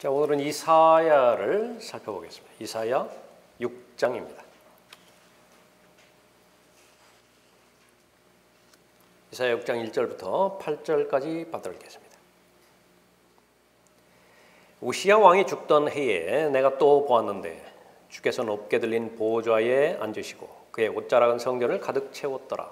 자, 오늘은 이사야를 살펴보겠습니다. 이사야 6장입니다. 이사야 6장 1절부터 8절까지 받들겠습니다. 우시야 왕이 죽던 해에 내가 또 보았는데 주께서 높게 들린 보좌에 앉으시고 그의 옷자락은 성전을 가득 채웠더라.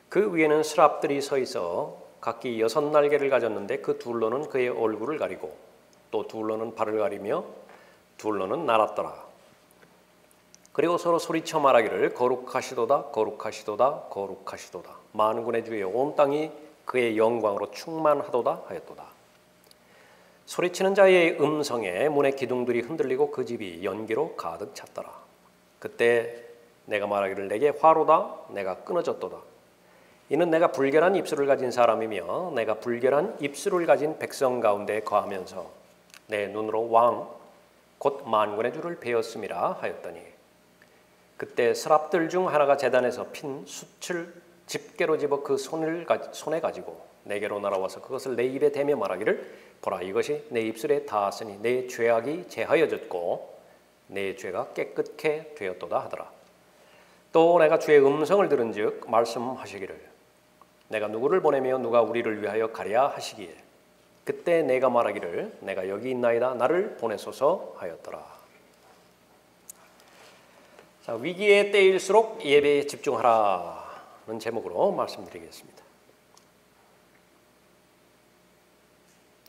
그 위에는 스랍들이 서 있어 각기 6날개를 가졌는데 그 둘로는 그의 얼굴을 가리고 또 둘로는 발을 가리며 둘로는 날았더라. 그리고 서로 소리쳐 말하기를 거룩하시도다 거룩하시도다 거룩하시도다 만군의 주의 온 땅이 그의 영광으로 충만하도다 하였도다. 소리치는 자의 음성에 문의 기둥들이 흔들리고 그 집이 연기로 가득 찼더라. 그때 내가 말하기를 내게 화로다 내가 끊어졌도다. 이는 내가 불결한 입술을 가진 사람이며 내가 불결한 입술을 가진 백성 가운데 거하면서 내 눈으로 왕 곧 만군의 주를 베었음이라 하였더니 그때 스랍들 중 하나가 제단에서 핀 숯을 집게로 집어 그 손에 가지고 내게로 날아와서 그것을 내 입에 대며 말하기를 보라 이것이 내 입술에 닿았으니 내 죄악이 제하여졌고 내 죄가 깨끗게 되었도다 하더라. 또 내가 주의 음성을 들은즉 말씀하시기를 내가 누구를 보내며 누가 우리를 위하여 가랴 하시기에 그때 내가 말하기를 내가 여기 있나이다 나를 보내소서 하였더라. 자, 위기의 때일수록 예배에 집중하라는 제목으로 말씀드리겠습니다.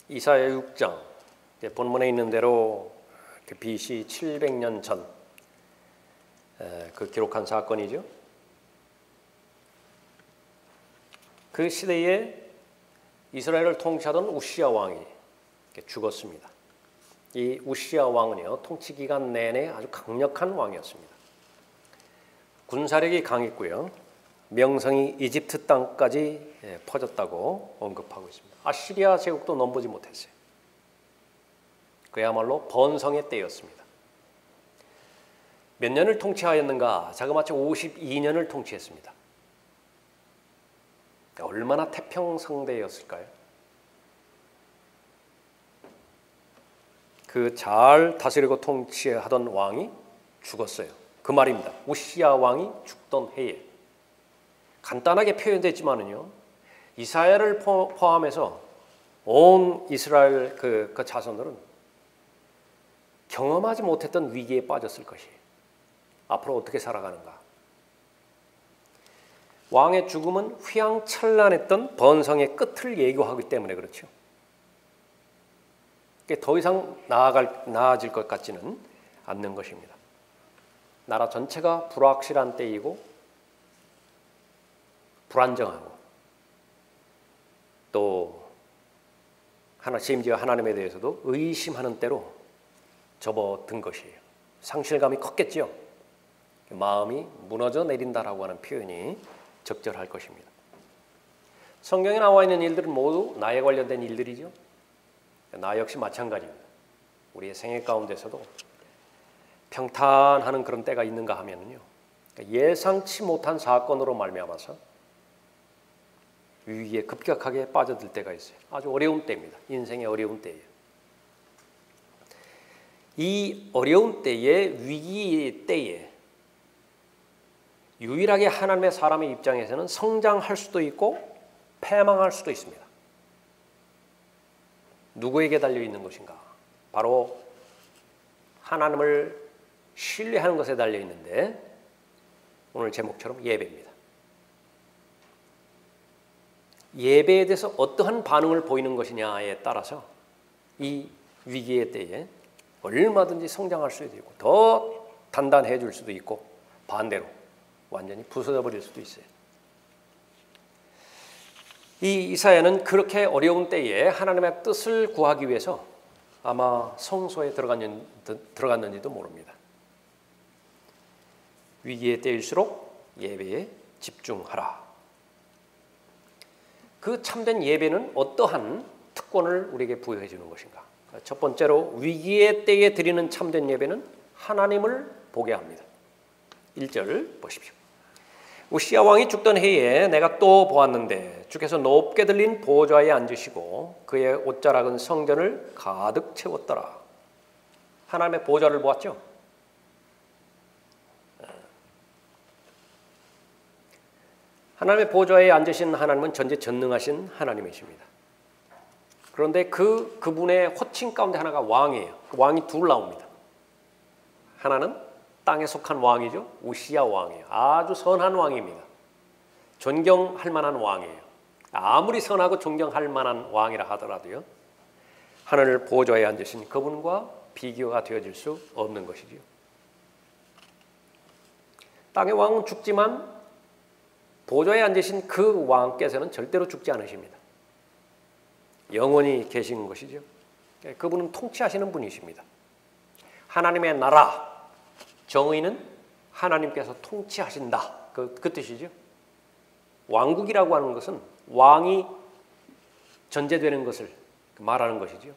이사야 6장 본문에 있는 대로 BC 700년 전 그 기록한 사건이죠. 그 시대에 이스라엘을 통치하던 우시야 왕이 죽었습니다. 이 우시야 왕은요 통치 기간 내내 아주 강력한 왕이었습니다. 군사력이 강했고요. 명성이 이집트 땅까지 퍼졌다고 언급하고 있습니다. 아시리아 제국도 넘보지 못했어요. 그야말로 번성의 때였습니다. 몇 년을 통치하였는가? 자그마치 52년을 통치했습니다. 얼마나 태평성대였을까요? 그 잘 다스리고 통치하던 왕이 죽었어요. 그 말입니다. 우시야 왕이 죽던 해에. 간단하게 표현됐지만은요, 이사야를 포함해서 온 이스라엘 그 자손들은 경험하지 못했던 위기에 빠졌을 것이에요. 앞으로 어떻게 살아가는가? 왕의 죽음은 휘황찬란했던 번성의 끝을 예고하기 때문에 그렇죠. 더 이상 나아질 것 같지는 않는 것입니다. 나라 전체가 불확실한 때이고 불안정하고 또 심지어 하나님에 대해서도 의심하는 때로 접어든 것이에요. 상실감이 컸겠죠. 마음이 무너져 내린다라고 하는 표현이 적절할 것입니다. 성경에 나와 있는 일들은 모두 나에 관련된 일들이죠. 나 역시 마찬가지입니다. 우리의 생애 가운데서도 평탄하는 그런 때가 있는가 하면요, 예상치 못한 사건으로 말미암아서 위기에 급격하게 빠져들 때가 있어요. 아주 어려운 때입니다. 인생의 어려운 때예요. 이 어려운 때에 위기의 때에 유일하게 하나님의 사람의 입장에서는 성장할 수도 있고 패망할 수도 있습니다. 누구에게 달려있는 것인가? 바로 하나님을 신뢰하는 것에 달려있는데 오늘 제목처럼 예배입니다. 예배에 대해서 어떠한 반응을 보이는 것이냐에 따라서 이 위기의 때에 얼마든지 성장할 수도 있고 더 단단해질 수도 있고 반대로 완전히 부서져 버릴 수도 있어요. 이 이사야는 그렇게 어려운 때에 하나님의 뜻을 구하기 위해서 아마 성소에 들어갔는지도 모릅니다. 위기의 때일수록 예배에 집중하라. 그 참된 예배는 어떠한 특권을 우리에게 부여해 주는 것인가? 첫 번째로 위기의 때에 드리는 참된 예배는 하나님을 보게 합니다. 1절 보십시오. 우시야 왕이 죽던 해에 내가 또 보았는데 주께서 높게 들린 보좌에 앉으시고 그의 옷자락은 성전을 가득 채웠더라. 하나님의 보좌를 보았죠. 하나님의 보좌에 앉으신 하나님은 전지전능하신 하나님이십니다. 그런데 그분의 호칭 가운데 하나가 왕이에요. 그 왕이 둘 나옵니다. 하나는 땅에 속한 왕이죠. 우시야 왕이에요. 아주 선한 왕입니다. 존경할 만한 왕이에요. 아무리 선하고 존경할 만한 왕이라 하더라도요, 하늘 보좌에 앉으신 그분과 비교가 되어질 수 없는 것이지요. 땅의 왕은 죽지만 보좌에 앉으신 그 왕께서는 절대로 죽지 않으십니다. 영원히 계신 것이죠. 그분은 통치하시는 분이십니다. 하나님의 나라, 정의는 하나님께서 통치하신다. 그 뜻이죠. 왕국이라고 하는 것은 왕이 전제되는 것을 말하는 것이죠.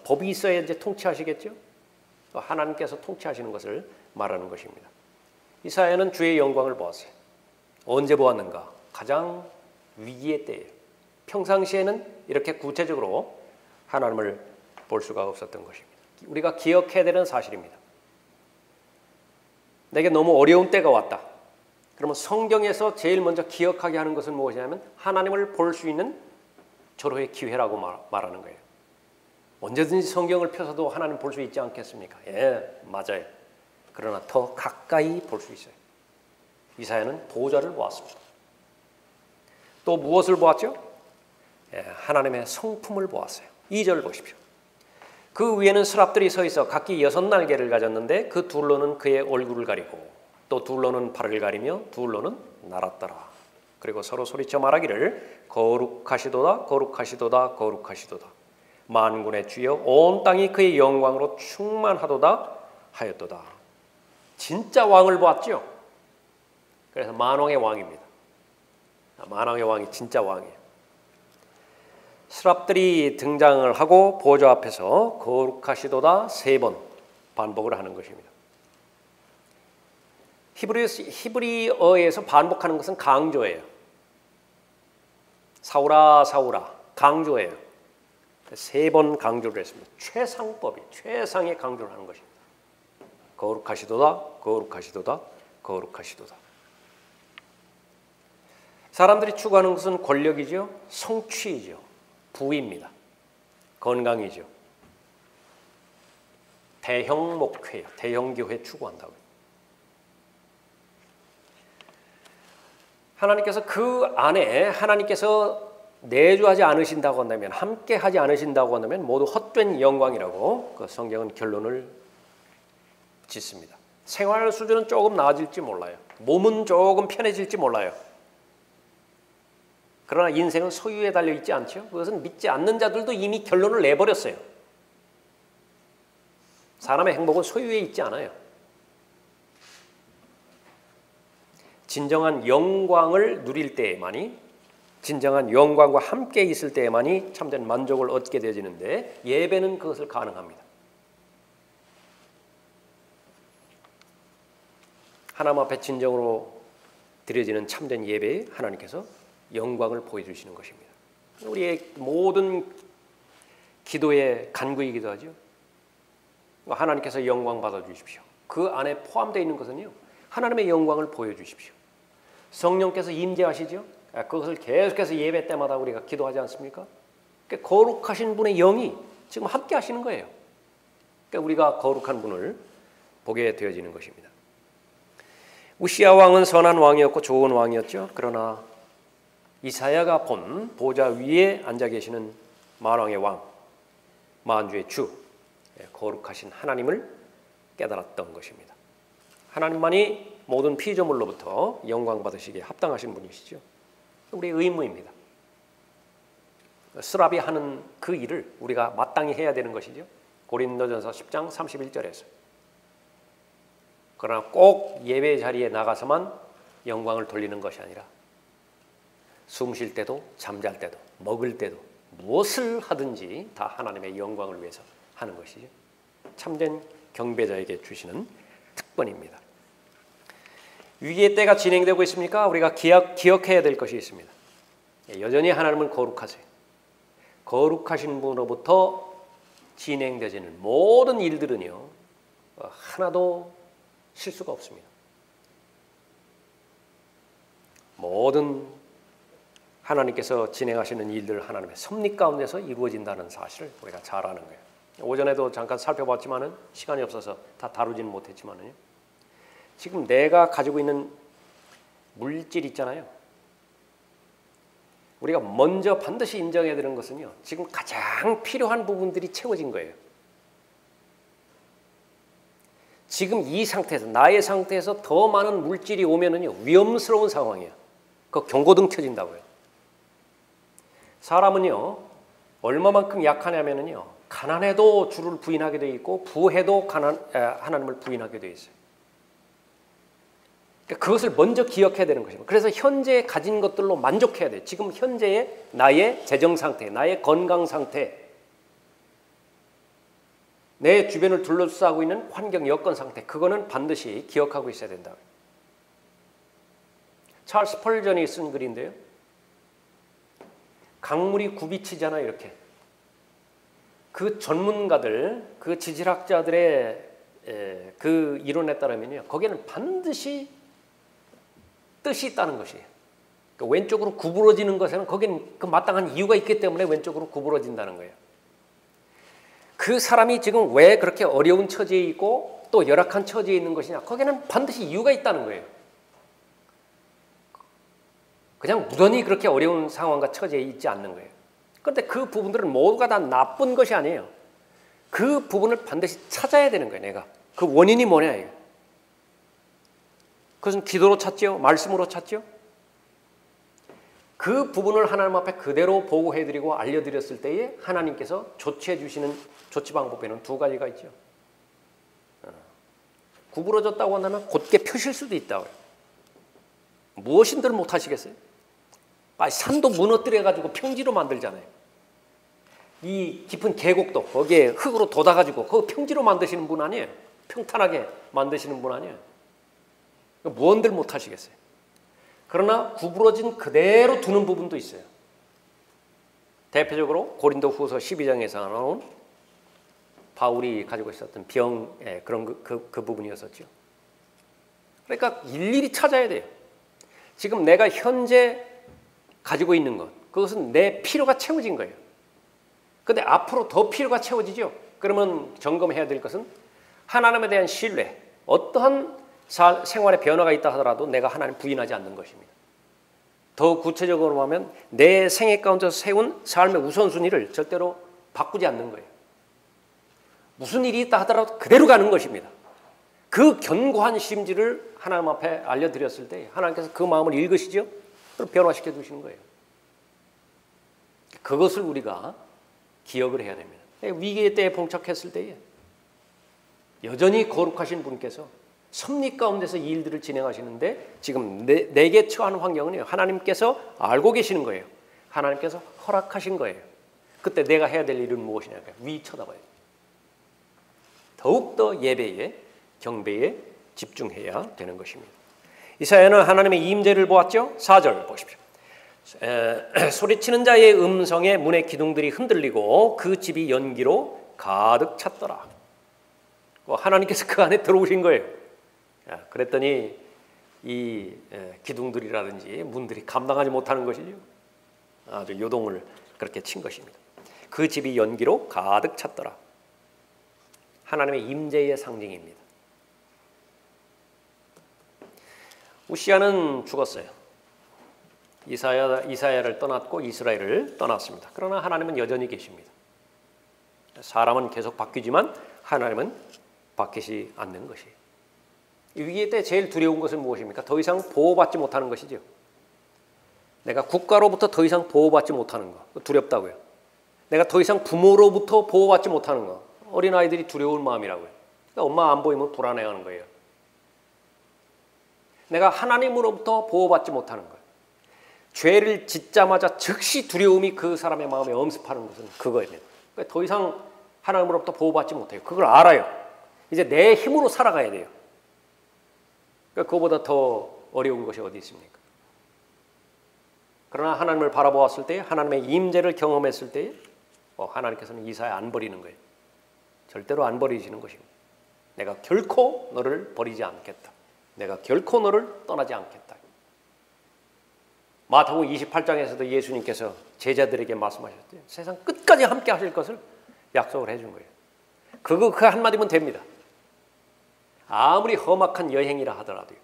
법이 있어야 이제 통치하시겠죠. 하나님께서 통치하시는 것을 말하는 것입니다. 이사야는 주의 영광을 보았어요. 언제 보았는가? 가장 위기의 때예요. 평상시에는 이렇게 구체적으로 하나님을 볼 수가 없었던 것입니다. 우리가 기억해야 되는 사실입니다. 내게 너무 어려운 때가 왔다. 그러면 성경에서 제일 먼저 기억하게 하는 것은 무엇이냐면 하나님을 볼 수 있는 절호의 기회라고 말하는 거예요. 언제든지 성경을 펴서도 하나님 볼 수 있지 않겠습니까? 예, 맞아요. 그러나 더 가까이 볼 수 있어요. 이사야는 보좌를 보았습니다. 또 무엇을 보았죠? 예, 하나님의 성품을 보았어요. 2절 보십시오. 그 위에는 스랍들이 서 있어 각기 6날개를 가졌는데 그 둘로는 그의 얼굴을 가리고 또 둘로는 발을 가리며 둘로는 날았더라. 그리고 서로 소리쳐 말하기를 거룩하시도다 거룩하시도다 거룩하시도다. 만군의 주여 온 땅이 그의 영광으로 충만하도다 하였도다. 진짜 왕을 보았죠. 그래서 만왕의 왕입니다. 만왕의 왕이 진짜 왕이에요. 스랍들이 등장을 하고 보좌 앞에서 거룩하시도다 3번 반복을 하는 것입니다. 히브리어에서 반복하는 것은 강조예요. 사울아 사울아 강조예요. 3번 강조를 했습니다. 최상법이 최상의 강조를 하는 것입니다. 거룩하시도다 거룩하시도다 거룩하시도다. 사람들이 추구하는 것은 권력이죠. 성취이죠. 부입니다. 건강이죠. 대형 목회요. 대형 교회 추구한다고요. 하나님께서 그 안에 하나님께서 내주하지 않으신다고 한다면, 함께 하지 않으신다고 한다면 모두 헛된 영광이라고 그 성경은 결론을 짓습니다. 생활 수준은 조금 나아질지 몰라요. 몸은 조금 편해질지 몰라요. 그러나 인생은 소유에 달려있지 않죠. 그것은 믿지 않는 자들도 이미 결론을 내버렸어요. 사람의 행복은 소유에 있지 않아요. 진정한 영광을 누릴 때에만이, 진정한 영광과 함께 있을 때에만이 참된 만족을 얻게 되어지는데 예배는 그것을 가능합니다. 하나님 앞에 진정으로 드려지는 참된 예배에 하나님께서 영광을 보여주시는 것입니다. 우리의 모든 기도의 간구이기도 하죠. 하나님께서 영광 받아주십시오. 그 안에 포함되어 있는 것은요, 하나님의 영광을 보여주십시오. 성령께서 임재하시죠. 그것을 계속해서 예배 때마다 우리가 기도하지 않습니까? 그러니까 거룩하신 분의 영이 지금 함께 하시는 거예요. 그러니까 우리가 거룩한 분을 보게 되어지는 것입니다. 우시야 왕은 선한 왕이었고 좋은 왕이었죠. 그러나 이사야가 본 보좌 위에 앉아 계시는 만왕의 왕, 만주의 주, 거룩하신 하나님을 깨달았던 것입니다. 하나님만이 모든 피조물로부터 영광 받으시기에 합당하신 분이시죠. 우리의 의무입니다. 스랍이 하는 그 일을 우리가 마땅히 해야 되는 것이죠. 고린도전서 10장 31절에서. 그러나 꼭 예배 자리에 나가서만 영광을 돌리는 것이 아니라 숨 쉴 때도 잠잘 때도 먹을 때도 무엇을 하든지 다 하나님의 영광을 위해서 하는 것이죠. 참된 경배자에게 주시는 특권입니다. 위기의 때가 진행되고 있습니까? 우리가 기억해야 될 것이 있습니다. 여전히 하나님은 거룩하세요. 거룩하신 분으로부터 진행되지는 모든 일들은요, 하나도 실수가 없습니다. 모든 하나님께서 진행하시는 일들 하나님의 섭리 가운데서 이루어진다는 사실을 우리가 잘 아는 거예요. 오전에도 잠깐 살펴봤지만은 시간이 없어서 다 다루지는 못했지만은요. 지금 내가 가지고 있는 물질 있잖아요. 우리가 먼저 반드시 인정해야 되는 것은요, 지금 가장 필요한 부분들이 채워진 거예요. 지금 이 상태에서, 나의 상태에서 더 많은 물질이 오면은요, 위험스러운 상황이에요. 그 경고등 켜진다고요. 사람은요, 얼마만큼 약하냐면은요, 가난해도 주를 부인하게 돼 있고, 부해도 하나님을 부인하게 돼 있어요. 그것을 먼저 기억해야 되는 것입니다. 그래서 현재 가진 것들로 만족해야 돼요. 지금 현재의 나의 재정 상태, 나의 건강 상태, 내 주변을 둘러싸고 있는 환경, 여건 상태, 그거는 반드시 기억하고 있어야 된다. 찰스 펄전이 쓴 글인데요. 강물이 굽이치잖아요, 이렇게. 그 전문가들, 그 지질학자들의 그 이론에 따르면요, 거기에는 반드시 뜻이 있다는 것이에요. 그러니까 왼쪽으로 구부러지는 것에는 거기는 그 마땅한 이유가 있기 때문에 왼쪽으로 구부러진다는 거예요. 그 사람이 지금 왜 그렇게 어려운 처지에 있고 또 열악한 처지에 있는 것이냐, 거기에는 반드시 이유가 있다는 거예요. 그냥 무던히 그렇게 어려운 상황과 처지에 있지 않는 거예요. 그런데 그 부분들은 모두가 다 나쁜 것이 아니에요. 그 부분을 반드시 찾아야 되는 거예요. 내가 그 원인이 뭐냐 이거. 그것은 기도로 찾죠? 말씀으로 찾죠? 그 부분을 하나님 앞에 그대로 보고해드리고 알려드렸을 때에 하나님께서 조치해 주시는 조치 방법에는 두 가지가 있죠. 구부러졌다고 한다면 곧게 펴실 수도 있다고요. 무엇인들 못하시겠어요? 산도 무너뜨려가지고 평지로 만들잖아요. 이 깊은 계곡도 거기에 흙으로 돋아가지고 그거 평지로 만드시는 분 아니에요? 평탄하게 만드시는 분 아니에요? 무언들 못하시겠어요? 그러나 구부러진 그대로 두는 부분도 있어요. 대표적으로 고린도 후서 12장에서 나온 바울이 가지고 있었던 병의 그런 그 부분이었었죠. 그러니까 일일이 찾아야 돼요. 지금 내가 현재 가지고 있는 것, 그것은 내 필요가 채워진 거예요. 그런데 앞으로 더 필요가 채워지죠. 그러면 점검해야 될 것은 하나님에 대한 신뢰, 어떠한 생활의 변화가 있다 하더라도 내가 하나님 부인하지 않는 것입니다. 더 구체적으로 하면 내 생애 가운데서 세운 삶의 우선순위를 절대로 바꾸지 않는 거예요. 무슨 일이 있다 하더라도 그대로 가는 것입니다. 그 견고한 심지를 하나님 앞에 알려드렸을 때 하나님께서 그 마음을 읽으시죠? 그럼 변화시켜 주시는 거예요. 그것을 우리가 기억을 해야 됩니다. 위기의 때에 봉착했을 때에 여전히 거룩하신 분께서 섭리 가운데서 이 일들을 진행하시는데 지금 내게 처한 환경은 하나님께서 알고 계시는 거예요. 하나님께서 허락하신 거예요. 그때 내가 해야 될 일은 무엇이냐? 위 쳐다봐야 돼요. 더욱더 예배에, 경배에 집중해야 되는 것입니다. 이사야는 하나님의 임재를 보았죠. 4절 보십시오. 소리치는 자의 음성에 문의 기둥들이 흔들리고 그 집이 연기로 가득 찼더라. 하나님께서 그 안에 들어오신 거예요. 그랬더니 이 기둥들이라든지 문들이 감당하지 못하는 것이죠. 아주 요동을 그렇게 친 것입니다. 그 집이 연기로 가득 찼더라. 하나님의 임재의 상징입니다. 우시야는 죽었어요. 이사야를 떠났고 이스라엘을 떠났습니다. 그러나 하나님은 여전히 계십니다. 사람은 계속 바뀌지만 하나님은 바뀌지 않는 것이에요. 위기 때 제일 두려운 것은 무엇입니까? 더 이상 보호받지 못하는 것이죠. 내가 국가로부터 더 이상 보호받지 못하는 거, 두렵다고요. 내가 더 이상 부모로부터 보호받지 못하는 거, 어린아이들이 두려울 마음이라고요. 그러니까 엄마 안 보이면 불안해하는 거예요. 내가 하나님으로부터 보호받지 못하는 거예요. 죄를 짓자마자 즉시 두려움이 그 사람의 마음에 엄습하는 것은 그거입니다. 그러니까 더 이상 하나님으로부터 보호받지 못해요. 그걸 알아요. 이제 내 힘으로 살아가야 돼요. 그거보다 더 어려운 것이 어디 있습니까? 그러나 하나님을 바라보았을 때, 하나님의 임재를 경험했을 때 하나님께서는 이사야 안 버리는 거예요. 절대로 안 버리시는 것입니다. 내가 결코 너를 버리지 않겠다. 내가 결코 너를 떠나지 않겠다. 마태복음 28장에서도 예수님께서 제자들에게 말씀하셨대요. 세상 끝까지 함께 하실 것을 약속을 해준 거예요. 그 한마디면 됩니다. 아무리 험악한 여행이라 하더라도요.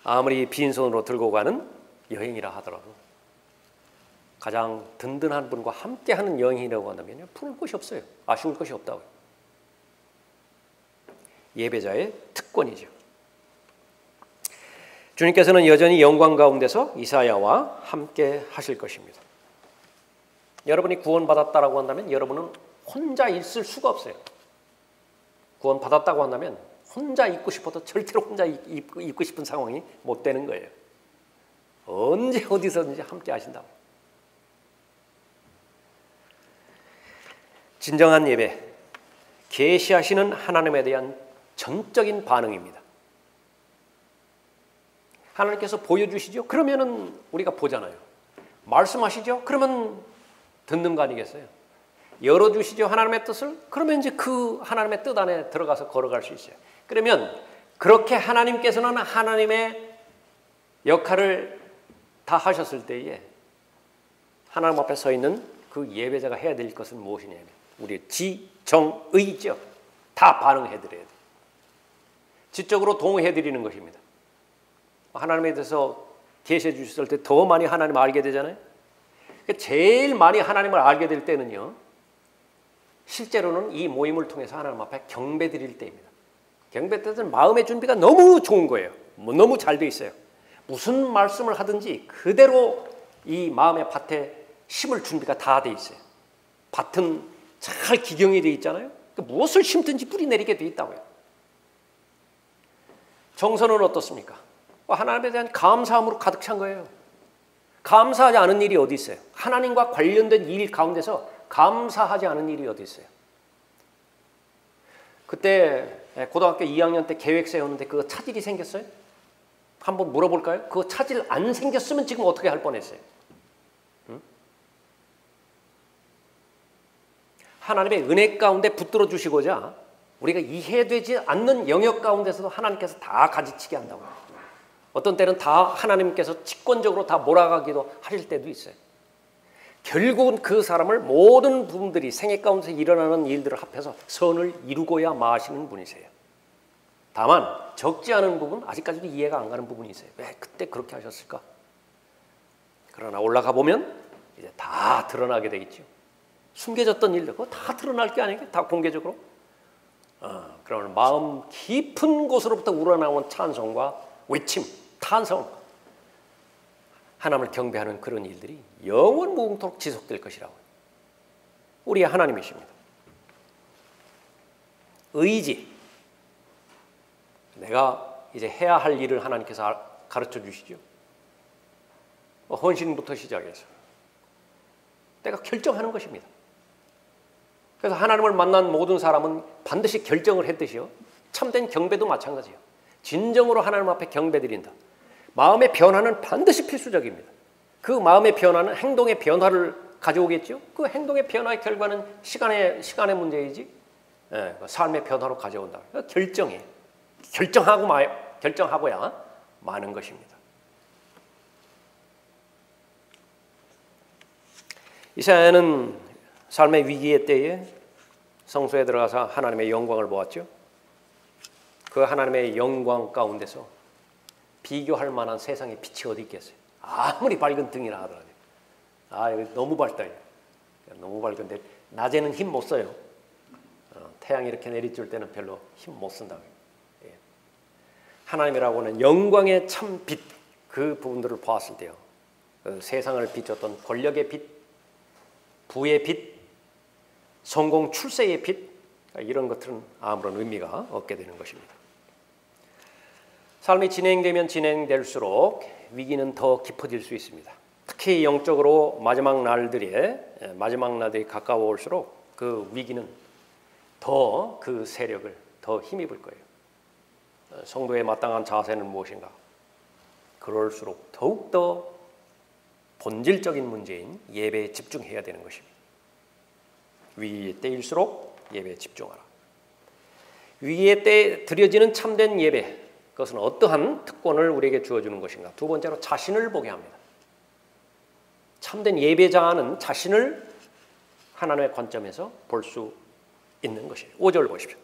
아무리 빈손으로 들고 가는 여행이라 하더라도 가장 든든한 분과 함께하는 여행이라고 한다면요, 부를 것이 없어요. 아쉬울 것이 없다고요. 예배자의 특권이죠. 주님께서는 여전히 영광 가운데서 이사야와 함께 하실 것입니다. 여러분이 구원받았다라고 한다면 여러분은 혼자 있을 수가 없어요. 구원받았다고 한다면 혼자 있고 싶어도 절대로 혼자 있고 싶은 상황이 못 되는 거예요. 언제 어디서든지 함께 하신다고. 진정한 예배, 계시하시는 하나님에 대한 전적인 반응입니다. 하나님께서 보여주시죠? 그러면은 우리가 보잖아요. 말씀하시죠? 그러면 듣는 거 아니겠어요? 열어주시죠? 하나님의 뜻을? 그러면 이제 그 하나님의 뜻 안에 들어가서 걸어갈 수 있어요. 그러면 그렇게 하나님께서는 하나님의 역할을 다 하셨을 때에 하나님 앞에 서 있는 그 예배자가 해야 될 것은 무엇이냐면 우리의 지정의죠. 다 반응해드려야 돼요. 지적으로 동의해드리는 것입니다. 하나님에 대해서 계시해 주셨을 때 더 많이 하나님을 알게 되잖아요. 제일 많이 하나님을 알게 될 때는요, 실제로는 이 모임을 통해서 하나님 앞에 경배 드릴 때입니다. 경배 때는 마음의 준비가 너무 좋은 거예요. 너무 잘 돼 있어요. 무슨 말씀을 하든지 그대로 이 마음의 밭에 심을 준비가 다 돼 있어요. 밭은 잘 기경이 돼 있잖아요. 무엇을 심든지 뿌리 내리게 돼 있다고요. 정서는 어떻습니까? 하나님에 대한 감사함으로 가득 찬 거예요. 감사하지 않은 일이 어디 있어요? 하나님과 관련된 일 가운데서 감사하지 않은 일이 어디 있어요? 그때 고등학교 2학년 때 계획 세우는데 그거 차질이 생겼어요? 한번 물어볼까요? 그거 차질 안 생겼으면 지금 어떻게 할 뻔했어요? 응? 하나님의 은혜 가운데 붙들어 주시고자 우리가 이해되지 않는 영역 가운데서도 하나님께서 다 가지치게 한다고. 어떤 때는 다 하나님께서 직권적으로 다 몰아가기도 하실 때도 있어요. 결국은 그 사람을 모든 부분들이 생애 가운데서 일어나는 일들을 합해서 선을 이루고야 마시는 분이세요. 다만 적지 않은 부분, 아직까지도 이해가 안 가는 부분이 있어요. 왜 그때 그렇게 하셨을까? 그러나 올라가 보면 이제 다 드러나게 되겠죠. 숨겨졌던 일들, 그거 다 드러날 게 아니에요? 다 공개적으로. 그러면 마음 깊은 곳으로부터 우러나온 찬송과 외침, 탄성, 하나님을 경배하는 그런 일들이 영원 무궁토록 지속될 것이라고. 우리의 하나님이십니다. 의지, 내가 이제 해야 할 일을 하나님께서 가르쳐 주시죠. 헌신부터 시작해서 내가 결정하는 것입니다. 그래서 하나님을 만난 모든 사람은 반드시 결정을 했듯이요, 참된 경배도 마찬가지예요. 진정으로 하나님 앞에 경배드린다. 마음의 변화는 반드시 필수적입니다. 그 마음의 변화는 행동의 변화를 가져오겠죠. 그 행동의 변화의 결과는 시간의 문제이지, 삶의 변화로 가져온다. 결정이에요. 결정하고야 마는 것입니다. 이사야는 삶의 위기의 때에 성소에 들어가서 하나님의 영광을 보았죠. 그 하나님의 영광 가운데서 비교할 만한 세상의 빛이 어디 있겠어요? 아무리 밝은 등이라 하더라도 여기 너무 밝다. 너무 밝은데 낮에는 힘 못 써요. 태양이 이렇게 내리쬐을 때는 별로 힘 못 쓴다고요. 하나님이라고 하는 영광의 참 빛, 그 부분들을 보았을 때요, 그 세상을 비췄던 권력의 빛, 부의 빛, 성공 출세의 빛, 이런 것들은 아무런 의미가 없게 되는 것입니다. 삶이 진행되면 진행될수록 위기는 더 깊어질 수 있습니다. 특히 영적으로 마지막 날들이 가까워올수록 그 위기는 더 그 세력을 더 힘입을 거예요. 성도의 마땅한 자세는 무엇인가? 그럴수록 더욱더 본질적인 문제인 예배에 집중해야 되는 것입니다. 위의 때일수록 예배에 집중하라. 위의 때에 드려지는 참된 예배, 그것은 어떠한 특권을 우리에게 주어주는 것인가? 두 번째로 자신을 보게 합니다. 참된 예배자는 자신을 하나님의 관점에서 볼 수 있는 것이에요. 5절 보십시오.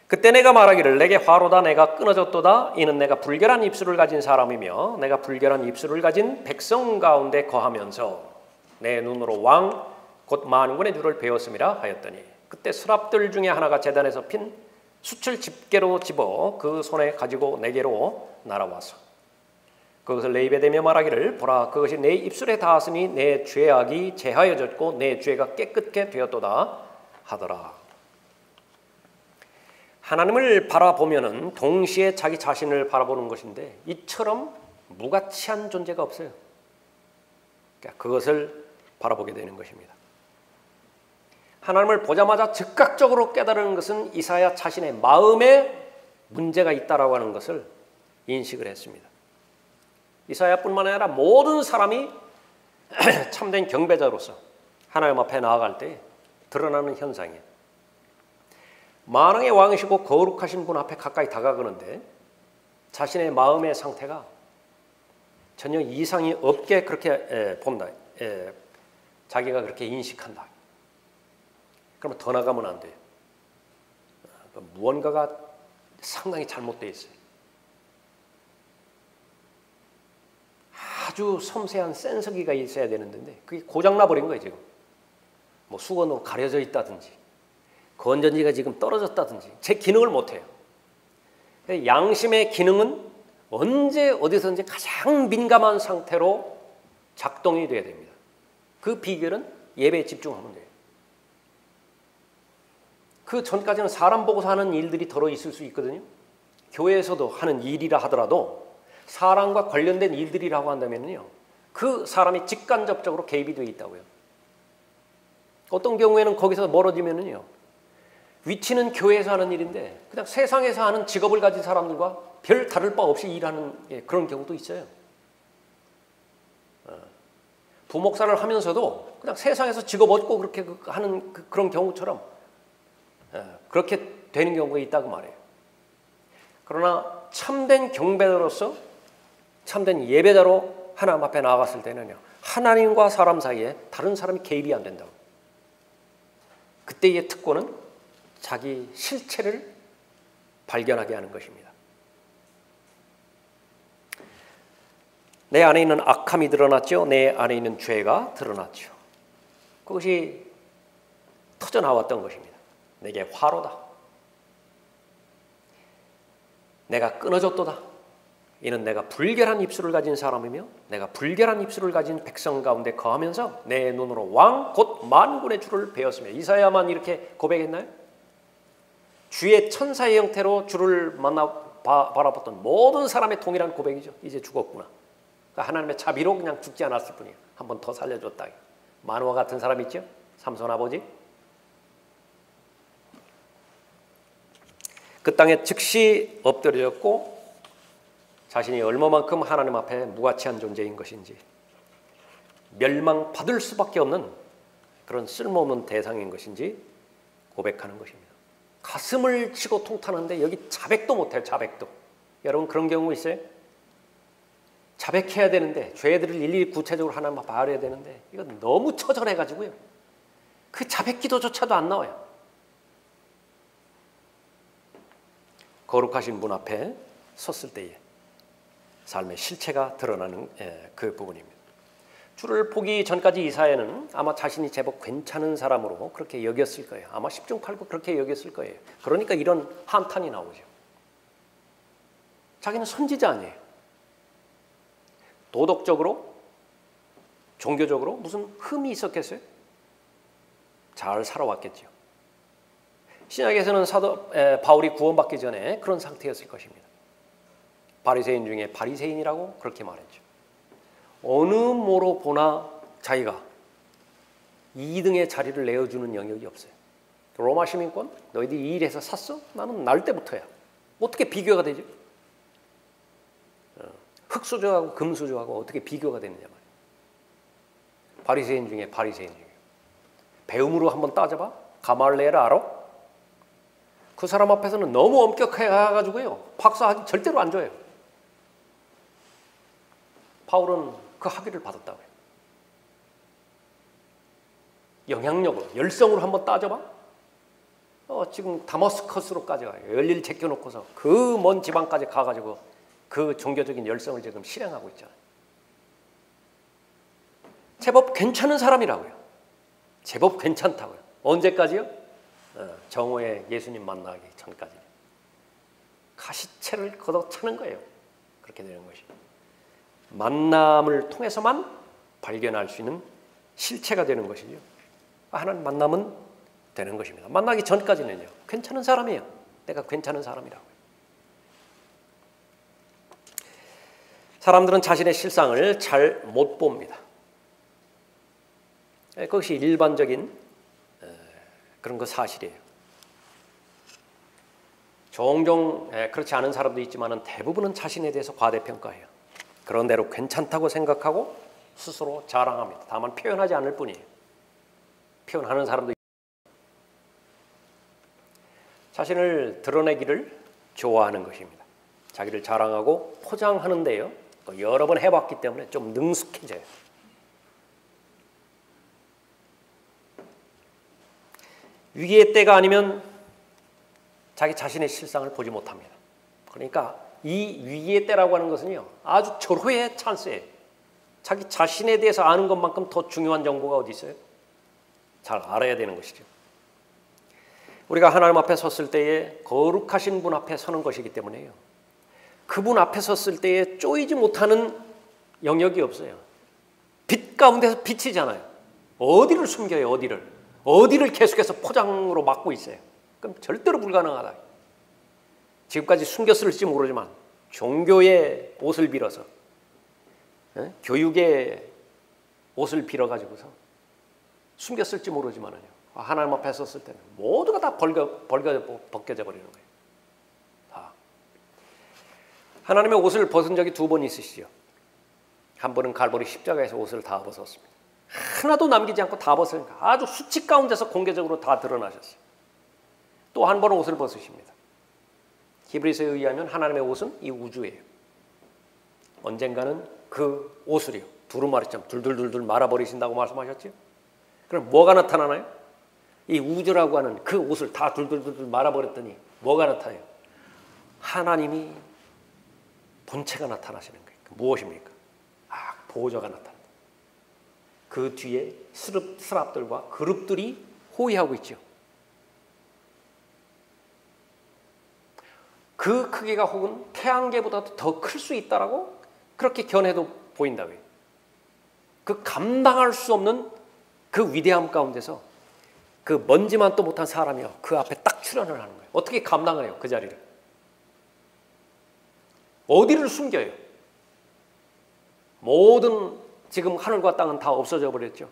그때 내가 말하기를 내게 화로다 내가 끊어졌도다 이는 내가 불결한 입술을 가진 사람이며 내가 불결한 입술을 가진 백성 가운데 거하면서 내 눈으로 왕 곧 만군의 주를 배웠음이라 하였더니 그때 서랍들 중에 하나가 제단에서 핀 숯을 집게로 집어 그 손에 가지고 내게로 날아와서 그것을 내 입에 대며 말하기를 보라 그것이 내 입술에 닿았으니 내 죄악이 제하여졌고 내 죄가 깨끗게 되었도다 하더라. 하나님을 바라보면은 동시에 자기 자신을 바라보는 것인데 이처럼 무가치한 존재가 없어요. 그러니까 그것을 바라보게 되는 것입니다. 하나님을 보자마자 즉각적으로 깨달은 것은 이사야 자신의 마음에 문제가 있다라고 하는 것을 인식을 했습니다. 이사야뿐만 아니라 모든 사람이 참된 경배자로서 하나님 앞에 나아갈 때 드러나는 현상이에요. 만왕의 왕이시고 거룩하신 분 앞에 가까이 다가가는데 자신의 마음의 상태가 전혀 이상이 없게 그렇게 본다. 자기가 그렇게 인식한다. 그러면 더 나가면 안 돼요. 무언가가 상당히 잘못되어 있어요. 아주 섬세한 센서기가 있어야 되는데 그게 고장나 버린 거예요. 지금 뭐 수건으로 가려져 있다든지 건전지가 지금 떨어졌다든지 제 기능을 못해요. 양심의 기능은 언제 어디서든지 가장 민감한 상태로 작동이 돼야 됩니다. 그 비결은 예배에 집중하면 돼요. 그 전까지는 사람 보고서 하는 일들이 덜어 있을 수 있거든요. 교회에서도 하는 일이라 하더라도 사람과 관련된 일들이라고 한다면요, 그 사람이 직간접적으로 개입이 되어 있다고요. 어떤 경우에는 거기서 멀어지면요, 위치는 교회에서 하는 일인데 그냥 세상에서 하는 직업을 가진 사람들과 별 다를 바 없이 일하는 그런 경우도 있어요. 부목사를 하면서도 그냥 세상에서 직업 얻고 그렇게 하는 그런 경우처럼 그렇게 되는 경우가 있다고 말해요. 그러나 참된 경배자로서 참된 예배자로 하나님 앞에 나아갔을 때는요, 하나님과 사람 사이에 다른 사람이 개입이 안 된다고. 그때의 특권은 자기 실체를 발견하게 하는 것입니다. 내 안에 있는 악함이 드러났죠. 내 안에 있는 죄가 드러났죠. 그것이 터져나왔던 것입니다. 내게 화로다. 내가 끊어졌도다. 이는 내가 불결한 입술을 가진 사람이며 내가 불결한 입술을 가진 백성 가운데 거하면서 내 눈으로 왕 곧 만군의 주를 배웠으며. 이사야만 이렇게 고백했나요? 주의 천사의 형태로 주를 만나 바라봤던 모든 사람의 동일한 고백이죠. 이제 죽었구나. 그러니까 하나님의 자비로 그냥 죽지 않았을 뿐이에요. 한 번 더 살려줬다. 마노아 같은 사람 있죠? 삼손 아버지. 그 땅에 즉시 엎드려졌고 자신이 얼마만큼 하나님 앞에 무가치한 존재인 것인지 멸망받을 수밖에 없는 그런 쓸모없는 대상인 것인지 고백하는 것입니다. 가슴을 치고 통타는데 여기 자백도 못해요. 자백도. 여러분 그런 경우 있어요? 자백해야 되는데 죄들을 일일이 구체적으로 하나님 앞에 알아야 되는데 이거 너무 처절해가지고요. 그 자백기도조차도 안 나와요. 거룩하신 분 앞에 섰을 때에 삶의 실체가 드러나는 그 부분입니다. 주를 보기 전까지 이사야는 아마 자신이 제법 괜찮은 사람으로 그렇게 여겼을 거예요. 아마 10중 8구 그렇게 여겼을 거예요. 그러니까 이런 한탄이 나오죠. 자기는 선지자 아니에요. 도덕적으로, 종교적으로 무슨 흠이 있었겠어요? 잘 살아왔겠죠. 신약에서는 사도 바울이 구원받기 전에 그런 상태였을 것입니다. 바리새인 중에 바리새인이라고 그렇게 말했죠. 어느 모로 보나 자기가 2등의 자리를 내어주는 영역이 없어요. 로마 시민권? 너희들이 이 일해서 샀어? 나는 날 때부터야. 어떻게 비교가 되지? 흙수저하고 금수저하고 어떻게 비교가 되느냐 말이야. 바리새인 중에 바리새인 중에. 배움으로 한번 따져봐. 가말리엘 알아? 그 사람 앞에서는 너무 엄격해가지고요. 박사학위 절대로 안 줘요. 바울은 그 학위를 받았다고 해요. 영향력으로, 열성으로 한번 따져봐. 지금 다마스커스로까지 가요. 열일 제껴놓고서 그 먼 지방까지 가가지고 그 종교적인 열성을 지금 실행하고 있잖아요. 제법 괜찮은 사람이라고요. 제법 괜찮다고요. 언제까지요? 정오에 예수님 만나기 전까지. 가시채를 걷어차는 거예요. 그렇게 되는 것이. 만남을 통해서만 발견할 수 있는 실체가 되는 것이죠. 하나님 만나면 되는 것입니다. 만나기 전까지는요. 괜찮은 사람이에요. 내가 괜찮은 사람이라고요. 사람들은 자신의 실상을 잘 못 봅니다. 그것이 일반적인 그런 거 사실이에요. 종종 그렇지 않은 사람도 있지만 대부분은 자신에 대해서 과대평가해요. 그런 대로 괜찮다고 생각하고 스스로 자랑합니다. 다만 표현하지 않을 뿐이에요. 표현하는 사람도 있어요. 자신을 드러내기를 좋아하는 것입니다. 자기를 자랑하고 포장하는데요. 여러 번 해봤기 때문에 좀 능숙해져요. 위기의 때가 아니면 자기 자신의 실상을 보지 못합니다. 그러니까 이 위기의 때라고 하는 것은요. 아주 절호의 찬스예요. 자기 자신에 대해서 아는 것만큼 더 중요한 정보가 어디 있어요? 잘 알아야 되는 것이죠. 우리가 하나님 앞에 섰을 때에 거룩하신 분 앞에 서는 것이기 때문에요. 그분 앞에 섰을 때에 쪼이지 못하는 영역이 없어요. 빛 가운데서 비치잖아요. 어디를 숨겨요? 어디를 계속해서 포장으로 막고 있어요. 그럼 절대로 불가능하다. 지금까지 숨겼을지 모르지만 종교의 옷을 빌어서 교육의 옷을 빌어가지고서 숨겼을지 모르지만요. 하나님 앞에 섰을 때는 모두가 다 벗겨져 버리는 거예요. 다. 하나님의 옷을 벗은 적이 2번 있으시죠. 한 번은 갈보리 십자가에서 옷을 다 벗었습니다. 하나도 남기지 않고 다 벗으니까 아주 수치 가운데서 공개적으로 다 드러나셨어요. 또 한 번은 옷을 벗으십니다. 히브리서에 의하면 하나님의 옷은 이 우주예요. 언젠가는 그 옷을요. 두루마리처럼 둘둘둘둘 말아버리신다고 말씀하셨죠. 그럼 뭐가 나타나나요? 이 우주라고 하는 그 옷을 다 둘둘둘둘 말아버렸더니 뭐가 나타나요? 하나님이 본체가 나타나시는 거예요. 무엇입니까? 보좌가 나타납니다. 그 뒤에 스랍들과 그룹들이 호위하고 있죠. 그 크기가 혹은 태양계보다도 더 클 수 있다라고 그렇게 견해도 보인다고요. 그 감당할 수 없는 그 위대함 가운데서 그 먼지만 또 못한 사람이요. 그 앞에 딱 출현을 하는 거예요. 어떻게 감당을 해요? 그 자리를. 어디를 숨겨요? 모든 지금 하늘과 땅은 다 없어져 버렸죠.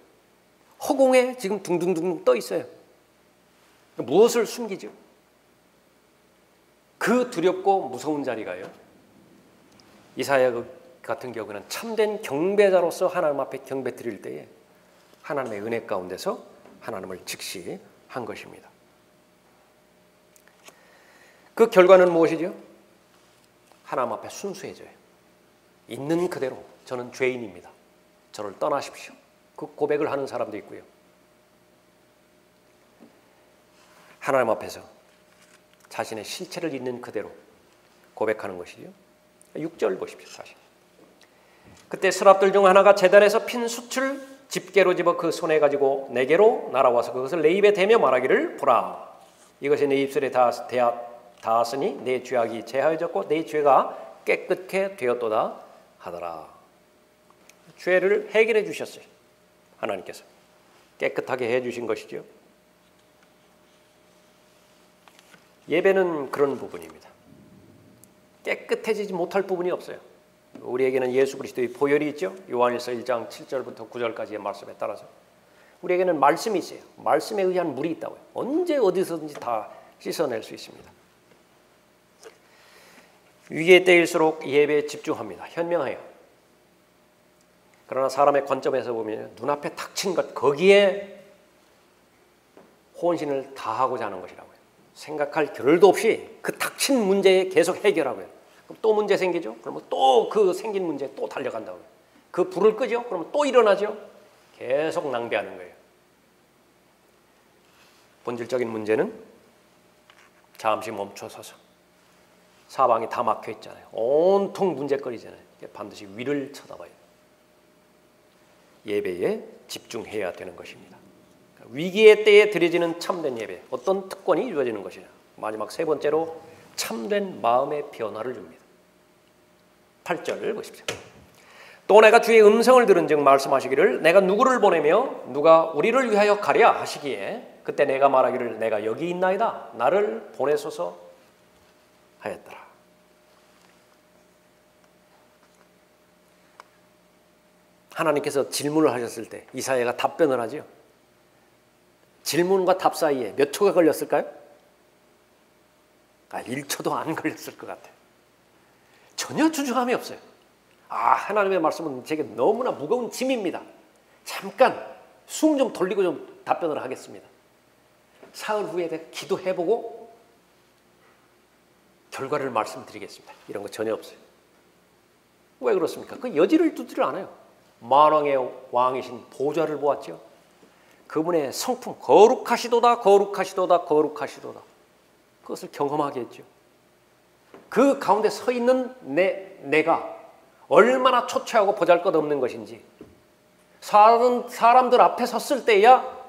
허공에 지금 둥둥둥 떠 있어요. 무엇을 숨기죠? 그 두렵고 무서운 자리가요. 이사야 같은 경우는 참된 경배자로서 하나님 앞에 경배 드릴 때에 하나님의 은혜 가운데서 하나님을 직시한 것입니다. 그 결과는 무엇이죠? 하나님 앞에 순수해져요. 있는 그대로 저는 죄인입니다. 저를 떠나십시오. 그 고백을 하는 사람도 있고요. 하나님 앞에서 자신의 실체를 있는 그대로 고백하는 것이죠. 6절 보십시오. 다시. 그때 스랍들 중 하나가 제단에서 핀 숯을 집게로 집어 그 손에 가지고 내게로 날아와서 그것을 내 입에 대며 말하기를 보라. 이것이 내 입술에 닿았으니 내 죄악이 제하여졌고 내 죄가 깨끗게 되었도다 하더라. 죄를 해결해 주셨어요. 하나님께서 깨끗하게 해주신 것이죠. 예배는 그런 부분입니다. 깨끗해지지 못할 부분이 없어요. 우리에게는 예수 그리스도의 보혈이 있죠. 요한일서 1장 7절부터 9절까지의 말씀에 따라서 우리에게는 말씀이 있어요. 말씀에 의한 물이 있다고요. 언제 어디서든지 다 씻어낼 수 있습니다. 위기의 때일수록 예배에 집중합니다. 현명해요. 그러나 사람의 관점에서 보면 눈앞에 닥친 것 거기에 혼신을 다하고자 하는 것이라고요. 생각할 겨를도 없이 그 닥친 문제에 계속 해결하고요. 그럼 또 문제 생기죠? 그러면 또 그 생긴 문제에 또 달려간다고요. 그 불을 끄죠? 그러면 또 일어나죠? 계속 낭비하는 거예요. 본질적인 문제는 잠시 멈춰서서 사방이 다 막혀 있잖아요. 온통 문제거리잖아요. 반드시 위를 쳐다봐야 돼요. 예배에 집중해야 되는 것입니다. 위기의 때에 드려지는 참된 예배, 어떤 특권이 이루어지는 것이냐. 마지막 세 번째로 참된 마음의 변화를 줍니다. 8절 보십시오. 또 내가 주의 음성을 들은즉 말씀하시기를 내가 누구를 보내며 누가 우리를 위하여 가랴 하시기에 그때 내가 말하기를 내가 여기 있나이다 나를 보내소서 하였더라. 하나님께서 질문을 하셨을 때 이사야가 답변을 하죠. 질문과 답 사이에 몇 초가 걸렸을까요? 1초도 안 걸렸을 것 같아요. 전혀 주저함이 없어요. 하나님의 말씀은 제게 너무나 무거운 짐입니다. 잠깐 숨 좀 돌리고 좀 답변을 하겠습니다. 사흘 후에 내가 기도해보고 결과를 말씀드리겠습니다. 이런 거 전혀 없어요. 왜 그렇습니까? 그 여지를 두지를 않아요. 만왕의 왕이신 보좌를 보았죠. 그분의 성품 거룩하시도다 거룩하시도다 거룩하시도다. 그것을 경험하게 했죠. 그 가운데 서 있는 내가 얼마나 초췌하고 보잘것없는 것인지 사람들 앞에 섰을 때야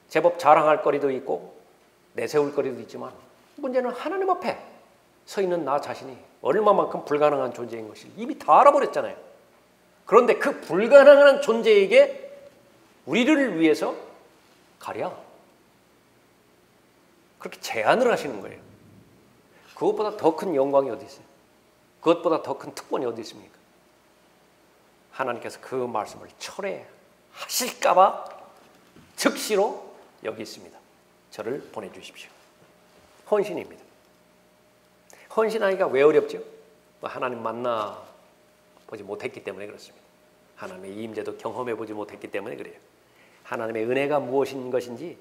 제법 자랑할 거리도 있고 내세울 거리도 있지만 문제는 하나님 앞에 서 있는 나 자신이 얼마만큼 불가능한 존재인 것을 이미 다 알아버렸잖아요. 그런데 그 불가능한 존재에게 우리를 위해서 가랴 그렇게 제안을 하시는 거예요. 그것보다 더 큰 영광이 어디 있어요? 그것보다 더 큰 특권이 어디 있습니까? 하나님께서 그 말씀을 철회하실까 봐 즉시로 여기 있습니다. 저를 보내주십시오. 헌신입니다. 헌신하기가 왜 어렵죠? 하나님 만나보지 못했기 때문에 그렇습니다. 하나님의 임재도 경험해보지 못했기 때문에 그래요. 하나님의 은혜가 무엇인 것인지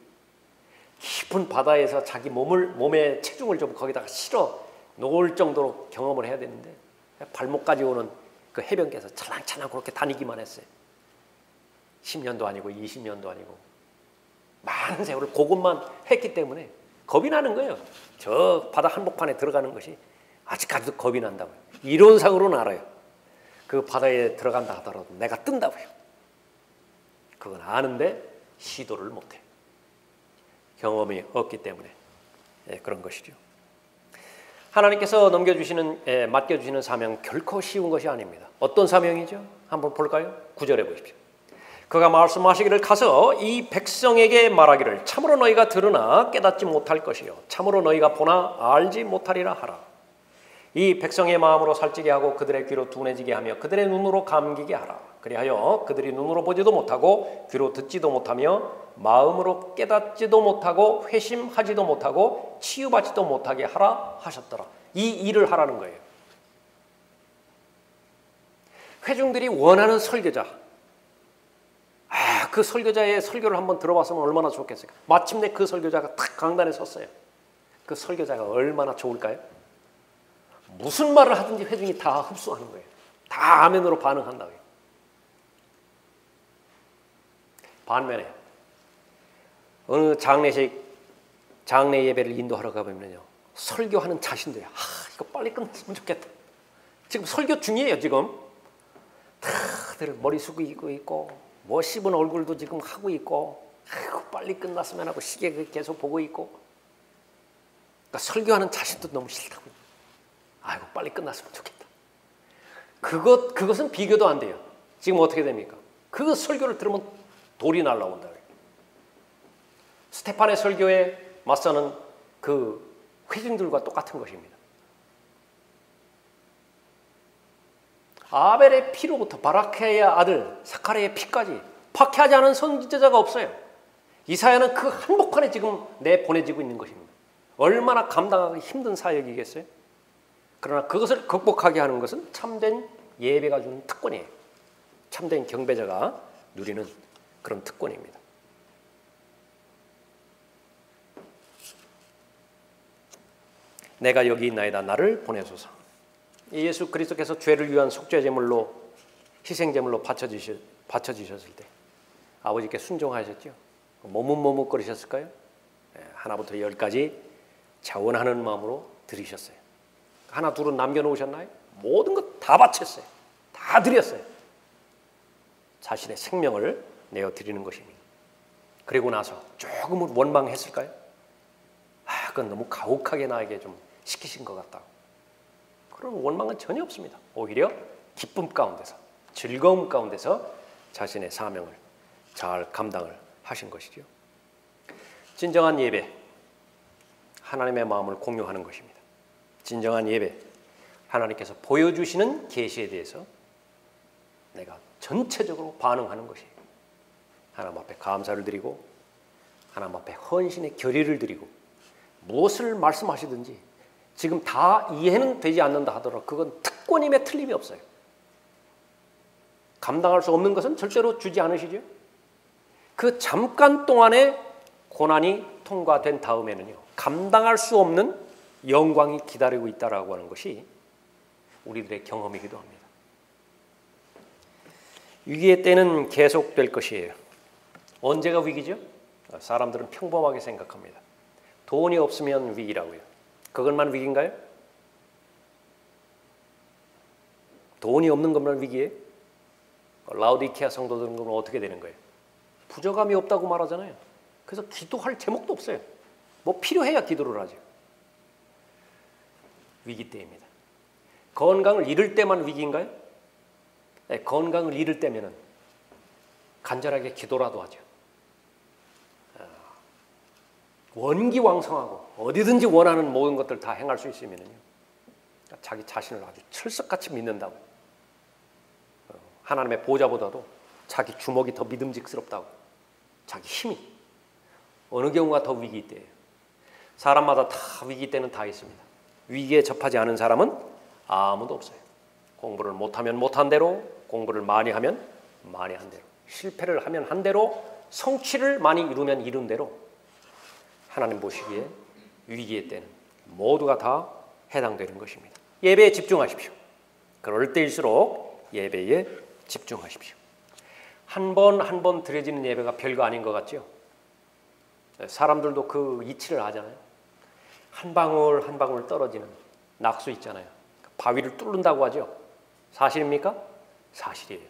깊은 바다에서 자기 몸의 체중을 좀 거기다가 실어 놓을 정도로 경험을 해야 되는데 발목까지 오는 그 해변가에서 찰랑찰랑 그렇게 다니기만 했어요. 10년도 아니고 20년도 아니고 많은 세월을 그것만 했기 때문에 겁이 나는 거예요. 저 바다 한복판에 들어가는 것이 아직까지도 겁이 난다고요. 이론상으로는 알아요. 그 바다에 들어간다 하더라도 내가 뜬다고요. 그건 아는데 시도를 못해요. 경험이 없기 때문에 그런 것이죠. 하나님께서 맡겨주시는 사명 결코 쉬운 것이 아닙니다. 어떤 사명이죠? 한번 볼까요? 9절에 보십시오. 그가 말씀하시기를 가서 이 백성에게 말하기를 참으로 너희가 들으나 깨닫지 못할 것이요 참으로 너희가 보나 알지 못하리라 하라. 이 백성의 마음으로 살찌게 하고 그들의 귀로 둔해지게 하며 그들의 눈으로 감기게 하라. 그리하여 그들이 눈으로 보지도 못하고 귀로 듣지도 못하며 마음으로 깨닫지도 못하고 회심하지도 못하고 치유받지도 못하게 하라 하셨더라. 이 일을 하라는 거예요. 회중들이 원하는 설교자, 그 설교자의 설교를 한번 들어봤으면 얼마나 좋겠어요. 마침내 그 설교자가 탁 강단에 섰어요. 그 설교자가 얼마나 좋을까요? 무슨 말을 하든지 회중이 다 흡수하는 거예요. 다 아멘으로 반응한다고요. 반면에 어느 장례 예배를 인도하러 가보면요, 설교하는 자신도요, 이거 빨리 끝났으면 좋겠다. 지금 설교 중이에요. 지금 다들 머리 숙이고 있고 뭐 씹은 얼굴도 지금 하고 있고 빨리 끝났으면 하고 시계 계속 보고 있고, 그러니까 설교하는 자신도 너무 싫다고. 빨리 끝났으면 좋겠다. 그것은 비교도 안 돼요. 지금 어떻게 됩니까? 그 설교를 들으면 돌이 날라온다. 스테판의 설교에 맞서는 그 회중들과 똑같은 것입니다. 아벨의 피로부터 바라케의 아들 사카랴의 피까지 박해하지 않은 선지자가 없어요. 이사야는 그 한복판에 지금 내보내지고 있는 것입니다. 얼마나 감당하기 힘든 사역이겠어요? 그러나 그것을 극복하게 하는 것은 참된 예배가 주는 특권이에요. 참된 경배자가 누리는 그런 특권입니다. 내가 여기 있나이다. 나를 보내소서. 예수 그리스도께서 죄를 위한 속죄제물로 희생제물로 바쳐지셨을 때 아버지께 순종하셨죠. 머뭇머뭇거리셨을까요? 하나부터 10까지 자원하는 마음으로 드리셨어요. 하나 둘은 남겨놓으셨나요? 모든 것 다 바쳤어요. 다 드렸어요. 자신의 생명을 내어 드리는 것입니다. 그리고 나서 조금은 원망했을까요? 그건 너무 가혹하게 나에게 좀 시키신 것 같다. 그런 원망은 전혀 없습니다. 오히려 기쁨 가운데서, 즐거움 가운데서 자신의 사명을 잘 감당을 하신 것이죠. 진정한 예배, 하나님의 마음을 공유하는 것입니다. 진정한 예배, 하나님께서 보여주시는 계시에 대해서 내가 전체적으로 반응하는 것이에요. 하나님 앞에 감사를 드리고 하나님 앞에 헌신의 결의를 드리고 무엇을 말씀하시든지 지금 다 이해는 되지 않는다 하더라도 그건 특권임에 틀림이 없어요. 감당할 수 없는 것은 절대로 주지 않으시죠. 그 잠깐 동안의 고난이 통과된 다음에는요, 감당할 수 없는 영광이 기다리고 있다라고 하는 것이 우리들의 경험이기도 합니다. 위기의 때는 계속될 것이에요. 언제가 위기죠? 사람들은 평범하게 생각합니다. 돈이 없으면 위기라고요. 그것만 위기인가요? 돈이 없는 것만 위기예요? 라우디케아 성도들은 그러면 어떻게 되는 거예요? 부족함이 없다고 말하잖아요. 그래서 기도할 제목도 없어요. 뭐 필요해야 기도를 하죠. 위기 때입니다. 건강을 잃을 때만 위기인가요? 네, 건강을 잃을 때면은 간절하게 기도라도 하죠. 원기왕성하고 어디든지 원하는 모든 것들 다 행할 수 있으면요, 자기 자신을 아주 철석같이 믿는다고, 하나님의 보좌보다도 자기 주먹이 더 믿음직스럽다고, 자기 힘이 어느 경우가 더 위기 때예요. 사람마다 다 위기 때는 다 있습니다. 위기에 접하지 않은 사람은 아무도 없어요. 공부를 못하면 못한 대로, 공부를 많이 하면 많이 한 대로, 실패를 하면 한 대로, 성취를 많이 이루면 이룬 대로 하나님 보시기에 위기의 때는 모두가 다 해당되는 것입니다. 예배에 집중하십시오. 그럴 때일수록 예배에 집중하십시오. 한 번 한 번 드려지는 예배가 별거 아닌 것 같죠? 사람들도 그 이치를 하잖아요. 한 방울 한 방울 떨어지는 낙수 있잖아요. 바위를 뚫는다고 하죠. 사실입니까? 사실이에요.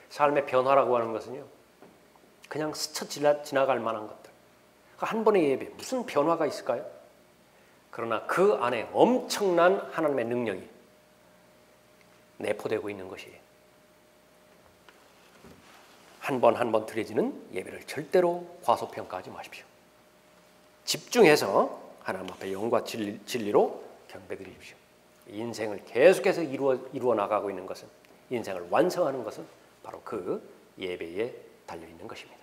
삶의 변화라고 하는 것은요, 그냥 스쳐 지나갈 만한 것들, 한 번의 예배 무슨 변화가 있을까요? 그러나 그 안에 엄청난 하나님의 능력이 내포되고 있는 것이에요. 한 번 한 번 드려지는 예배를 절대로 과소평가하지 마십시오. 집중해서 하나님 앞에 영과 진리로 경배드리십시오. 인생을 계속해서 이루어 나가고 있는 것은, 인생을 완성하는 것은 바로 그 예배에 달려있는 것입니다.